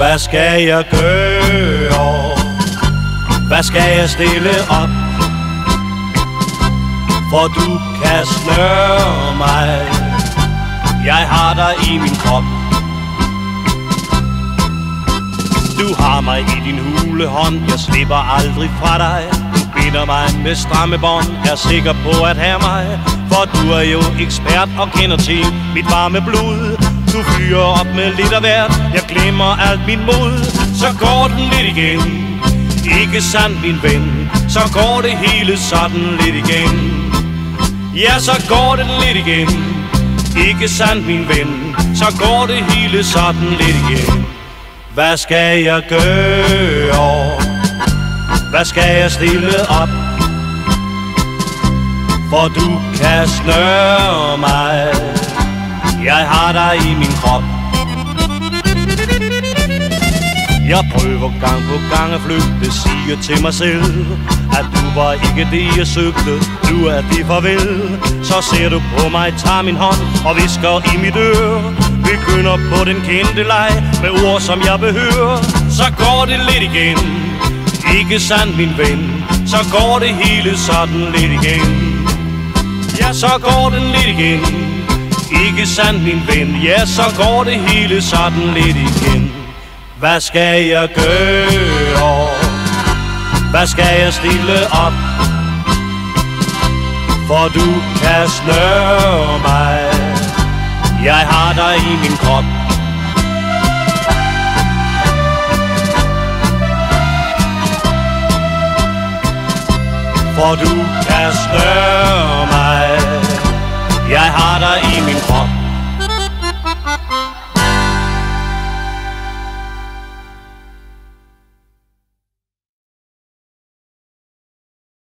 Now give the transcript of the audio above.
Hvad skal jeg gøre? Hvad skal jeg stille op? For du kan snøre mig. Jeg har dig i min krop. Du har mig i din hulehånd. Jeg slipper aldrig fra dig. Du binder mig med stramme bånd. Er sikker på at have mig. For du er jo ekspert og kender til mit varme blod. Du fyrer op med lidt af hvert. Jeg glemmer alt min mod. Så går den lidt igen. Ikke sandt, min ven? Så går det hele sådan lidt igen. Ja, så går det lidt igen. Ikke sandt, min ven? Så går det hele sådan lidt igen. Hvad skal jeg gøre? Hvad skal jeg stille op? For du kan snøre mig. Jeg har dig i min krop. Jeg prøver gang på gang at flygte, siger til mig selv, at du var ikke det jeg søgte, nu er det farvel. Så ser du på mig, tager min hånd og visker i mit øre. Begynder på den kendte leg med ord som jeg behøver. Så går det lidt igen. Ikke sandt, min ven? Så går det hele sådan lidt igen. Ja, så går den lidt igen. Ikke sandt, min ven? Ja, så går det hele sådan lidt igen. Hvad skal jeg gøre? Hvad skal jeg stille op? For du kan snøre mig. Jeg har dig i min krop. For du kan snøre mig.